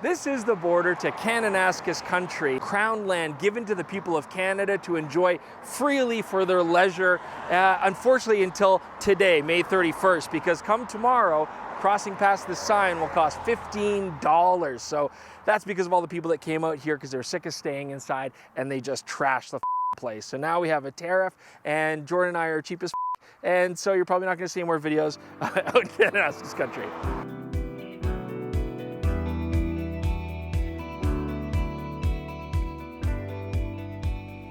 This is the border to Kananaskis country, crown land given to the people of Canada to enjoy freely for their leisure, unfortunately until today, May 31st, because come tomorrow, crossing past the sign will cost $15. So that's because of all the people that came out here because they're sick of staying inside and they just trashed the place. So now we have a tariff and Jordan and I are cheap as and so you're probably not going to see any more videos out in Kananaskis country.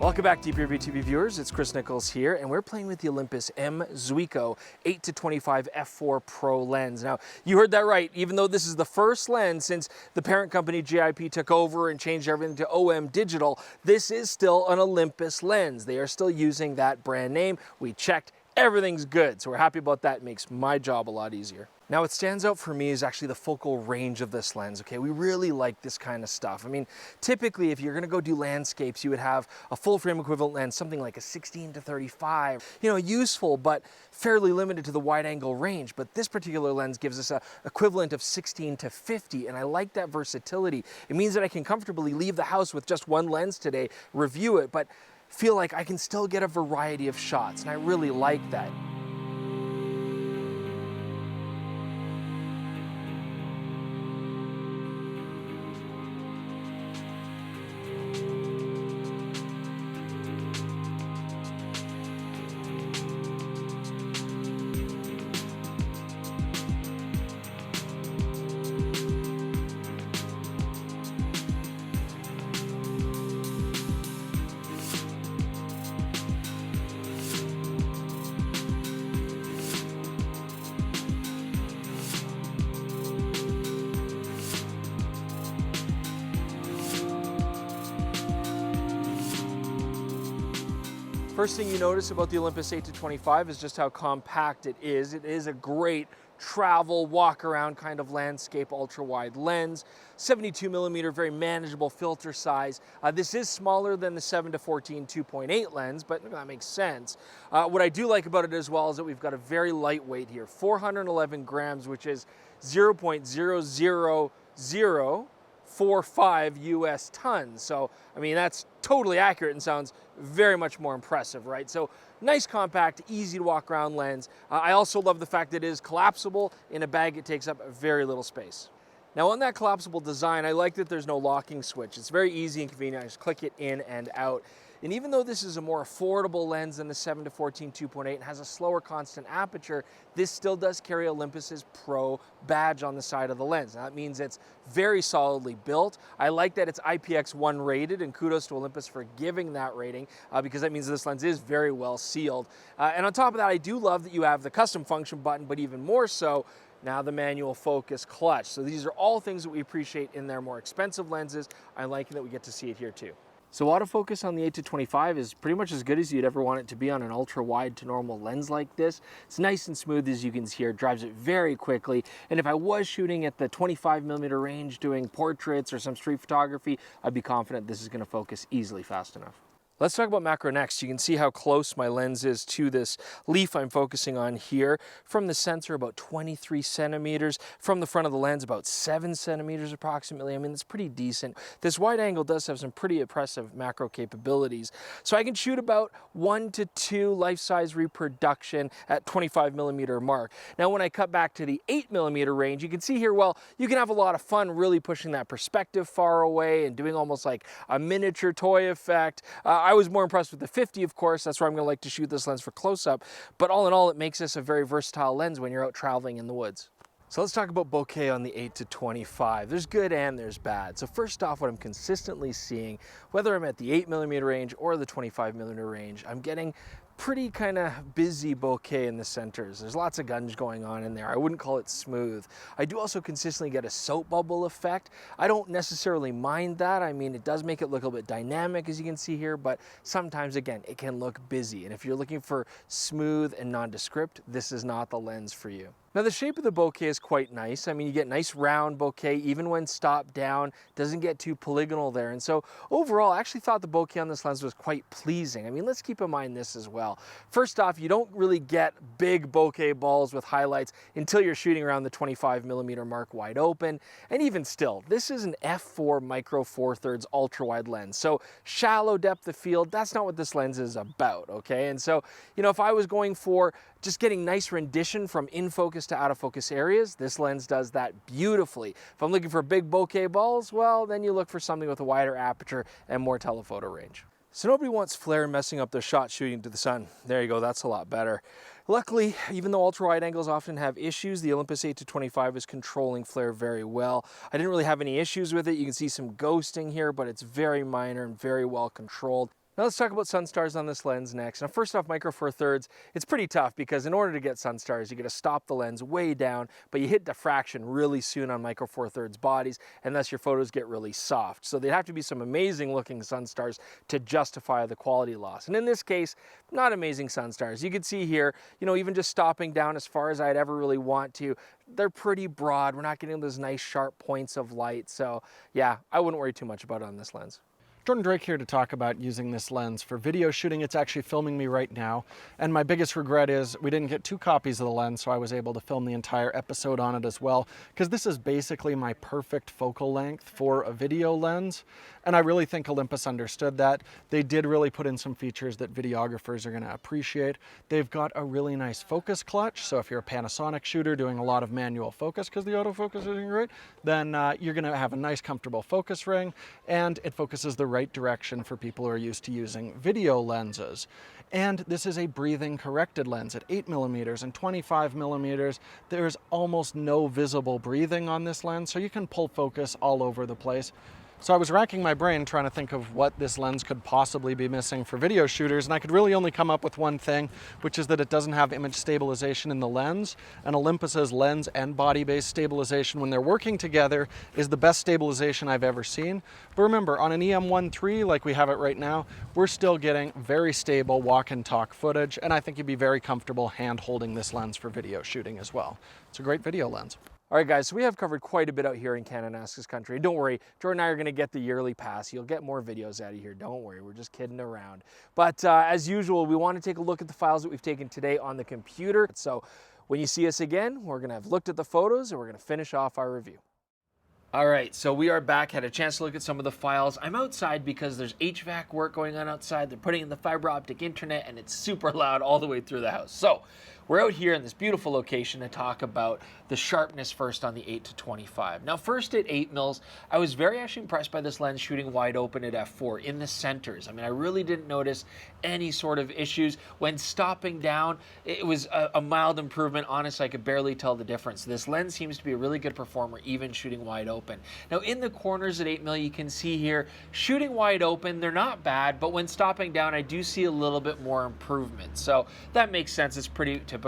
Welcome back, Deep Review TV viewers. It's Chris Nichols here, and we're playing with the Olympus M Zuiko 8-25 f4 Pro lens. Now, you heard that right. Even though this is the first lens since the parent company GIP took over and changed everything to OM Digital, this is still an Olympus lens. They are still using that brand name. We checked. Everything's good, so we're happy about that. It makes my job a lot easier. Now, what stands out for me is actually the focal range of this lens, okay? We really like this kind of stuff. I mean, typically, if you're gonna go do landscapes, you would have a full frame equivalent lens, something like a 16-35. You know, useful, but fairly limited to the wide angle range. But this particular lens gives us a equivalent of 16-50, and I like that versatility. It means that I can comfortably leave the house with just one lens today, review it, but feel like I can still get a variety of shots, and I really like that. First thing you notice about the Olympus 8-25 is just how compact it is. It is a great travel, walk around kind of landscape, ultra wide lens, 72mm, very manageable filter size. This is smaller than the 7-14 2.8 lens, but that makes sense. What I do like about it as well is that we've got a very lightweight here, 411 grams, which is 0.0045 US tons. So, I mean, that's totally accurate and sounds very much more impressive, right? So nice, compact, easy to walk around lens. I also love the fact that it is collapsible. In a bag, it takes up very little space. Now on that collapsible design, I like that there's no locking switch. It's very easy and convenient. I just click it in and out. And even though this is a more affordable lens than the 7-14 2.8 and has a slower constant aperture, this still does carry Olympus's Pro badge on the side of the lens. Now, that means it's very solidly built. I like that it's IPX1 rated, and kudos to Olympus for giving that rating because that means this lens is very well sealed. And on top of that, I do love that you have the custom function button, but even more so, now the manual focus clutch. So these are all things that we appreciate in their more expensive lenses. I like that we get to see it here too. So autofocus on the 8-25 is pretty much as good as you'd ever want it to be on an ultra wide to normal lens like this. It's nice and smooth, as you can see here, drives it very quickly. And if I was shooting at the 25mm range doing portraits or some street photography, I'd be confident this is going to focus easily fast enough. Let's talk about macro next. You can see how close my lens is to this leaf I'm focusing on here. From the sensor, about 23 centimeters. From the front of the lens, about 7 centimeters approximately. I mean, it's pretty decent. This wide angle does have some pretty impressive macro capabilities. So I can shoot about 1 to 2 life-size reproduction at 25mm mark. Now, when I cut back to the 8mm range, you can see here, well, you can have a lot of fun really pushing that perspective far away and doing almost like a miniature toy effect. I was more impressed with the 50, of course. That's where I'm going to like to shoot this lens for close-up. But all in all, it makes this a very versatile lens when you're out traveling in the woods. So let's talk about bokeh on the 8-25. There's good and there's bad. So first off, what I'm consistently seeing, whether I'm at the 8mm range or the 25mm range, I'm getting pretty kind of busy bokeh in the centers. There's lots of gunge going on in there. I wouldn't call it smooth. I do also consistently get a soap bubble effect. I don't necessarily mind that. I mean, it does make it look a little bit dynamic, as you can see here, but sometimes, again, it can look busy. And if you're looking for smooth and nondescript, this is not the lens for you. Now the shape of the bokeh is quite nice. I mean, you get nice round bokeh even when stopped down, doesn't get too polygonal there. And so overall, I actually thought the bokeh on this lens was quite pleasing. I mean, let's keep in mind this as well. First off, you don't really get big bokeh balls with highlights until you're shooting around the 25mm mark wide open. And even still, this is an f4 micro 4/3 ultra wide lens. So shallow depth of field, that's not what this lens is about, okay? And so, you know, if I was going for just getting nice rendition from in focus to out of focus areas, this lens does that beautifully. If I'm looking for big bokeh balls, well, then you look for something with a wider aperture and more telephoto range. So nobody wants flare messing up their shot shooting to the sun. There you go, that's a lot better. Luckily, even though ultra wide angles often have issues, the Olympus 8-25 is controlling flare very well. I didn't really have any issues with it. You can see some ghosting here, but it's very minor and very well controlled. Now let's talk about sun stars on this lens next. Now first off, micro 4/3, it's pretty tough because in order to get sun stars, you got to stop the lens way down, but you hit diffraction really soon on micro 4/3 bodies, and thus your photos get really soft. So they'd have to be some amazing looking sun stars to justify the quality loss. And in this case, not amazing sun stars. You can see here, you know, even just stopping down as far as I'd ever really want to, they're pretty broad. We're not getting those nice sharp points of light. So yeah, I wouldn't worry too much about it on this lens. Jordan Drake here to talk about using this lens for video shooting. It's actually filming me right now, and my biggest regret is we didn't get 2 copies of the lens, so I was able to film the entire episode on it as well, because this is basically my perfect focal length for a video lens, and I really think Olympus understood that. They did really put in some features that videographers are going to appreciate. They've got a really nice focus clutch, so if you're a Panasonic shooter doing a lot of manual focus because the autofocus isn't great, then you're going to have a nice comfortable focus ring, and it focuses the right direction for people who are used to using video lenses. And this is a breathing corrected lens at 8mm and 25mm. There's almost no visible breathing on this lens, so you can pull focus all over the place. So I was racking my brain trying to think of what this lens could possibly be missing for video shooters, and I could really only come up with one thing, which is that it doesn't have image stabilization in the lens. And Olympus's lens and body-based stabilization, when they're working together, is the best stabilization I've ever seen. But remember, on an EM1.3 like we have it right now, we're still getting very stable walk and talk footage, and I think you'd be very comfortable hand-holding this lens for video shooting as well. It's a great video lens. All right, guys, so we have covered quite a bit out here in Kananaskis country. Don't worry, Jordan and I are going to get the yearly pass. You'll get more videos out of here. Don't worry, we're just kidding around. But as usual, we want to take a look at the files that we've taken today on the computer. So when you see us again, we're going to have looked at the photos and we're going to finish off our review. All right, so we are back, had a chance to look at some of the files. I'm outside because there's HVAC work going on outside. They're putting in the fiber optic internet and it's super loud all the way through the house. So we're out here in this beautiful location to talk about the sharpness first on the 8-25. Now first at 8mm, I was very actually impressed by this lens shooting wide open at f4 in the centers. I mean, I really didn't notice any sort of issues. When stopping down, it was a mild improvement. Honestly, I could barely tell the difference. This lens seems to be a really good performer even shooting wide open. Now in the corners at 8mm, you can see here, shooting wide open, they're not bad, but when stopping down, I do see a little bit more improvement. So that makes sense, it's pretty typical.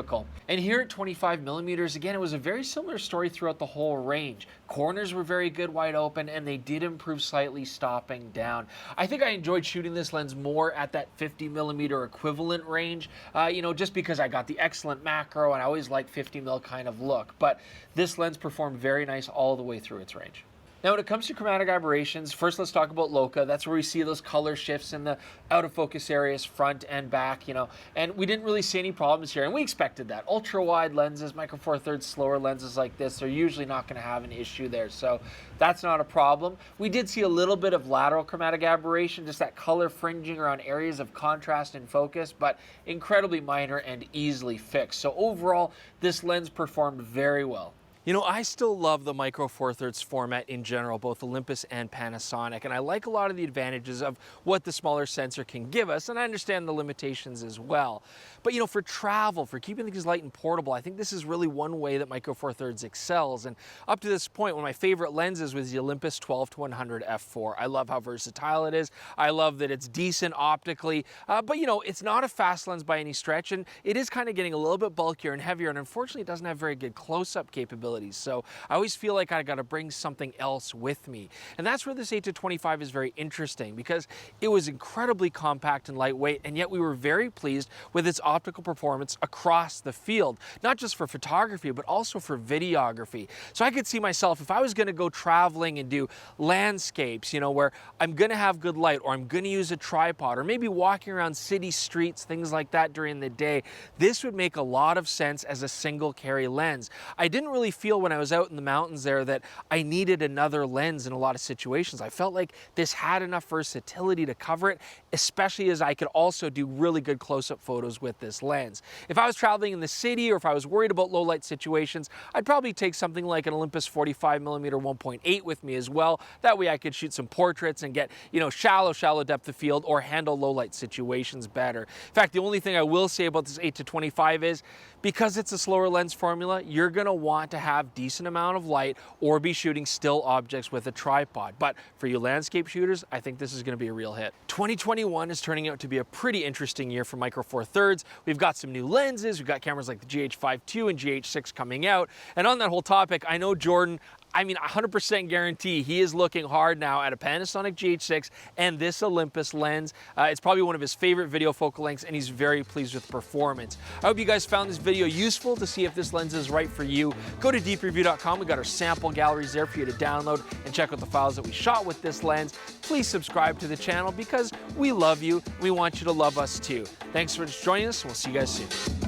And here at 25mm, again, it was a very similar story throughout the whole range. Corners were very good wide open, and they did improve slightly stopping down. I think I enjoyed shooting this lens more at that 50mm equivalent range, you know, just because I got the excellent macro, and I always like 50mm kind of look. But this lens performed very nice all the way through its range. Now, when it comes to chromatic aberrations, first let's talk about Bokeh. That's where we see those color shifts in the out of focus areas, front and back, you know, and we didn't really see any problems here, and we expected that. Ultra wide lenses, micro 4/3 slower lenses like this are usually not going to have an issue there, so that's not a problem. We did see a little bit of lateral chromatic aberration, just that color fringing around areas of contrast and focus, but incredibly minor and easily fixed. So overall, this lens performed very well. You know, I still love the micro 4/3 format in general, both Olympus and Panasonic, and I like a lot of the advantages of what the smaller sensor can give us, and I understand the limitations as well. But you know, for travel, for keeping things light and portable, I think this is really one way that micro 4/3 excels. And up to this point, one of my favorite lenses was the Olympus 12-100 f4. I love how versatile it is. I love that it's decent optically, but you know, it's not a fast lens by any stretch, and it is kind of getting a little bit bulkier and heavier, and unfortunately, it doesn't have very good close-up capability capabilities. So I always feel like I got to bring something else with me. And that's where this 8-25 is very interesting, because it was incredibly compact and lightweight, and yet we were very pleased with its optical performance across the field, not just for photography, but also for videography. So I could see myself, if I was going to go traveling and do landscapes, you know, where I'm going to have good light, or I'm going to use a tripod, or maybe walking around city streets, things like that during the day, this would make a lot of sense as a single carry lens. I didn't really feel when I was out in the mountains there that I needed another lens in a lot of situations. I felt like this had enough versatility to cover it, especially as I could also do really good close-up photos with this lens. If I was traveling in the city, or if I was worried about low light situations, I'd probably take something like an Olympus 45mm 1.8 with me as well. That way I could shoot some portraits and get, you know, shallow depth of field, or handle low light situations better. In fact, the only thing I will say about this 8-25 is, because it's a slower lens formula, you're gonna want to have decent amount of light or be shooting still objects with a tripod. But for you landscape shooters, I think this is gonna be a real hit. 2021 is turning out to be a pretty interesting year for Micro Four Thirds. We've got some new lenses, we've got cameras like the GH5 II and GH6 coming out. And on that whole topic, I know Jordan, I mean, 100% guarantee he is looking hard now at a Panasonic GH6 and this Olympus lens. It's probably one of his favorite video focal lengths, and he's very pleased with the performance. I hope you guys found this video useful to see if this lens is right for you. Go to deepreview.com. We got our sample galleries there for you to download and check out the files that we shot with this lens. Please subscribe to the channel, because we love you. We want you to love us too. Thanks for joining us. We'll see you guys soon.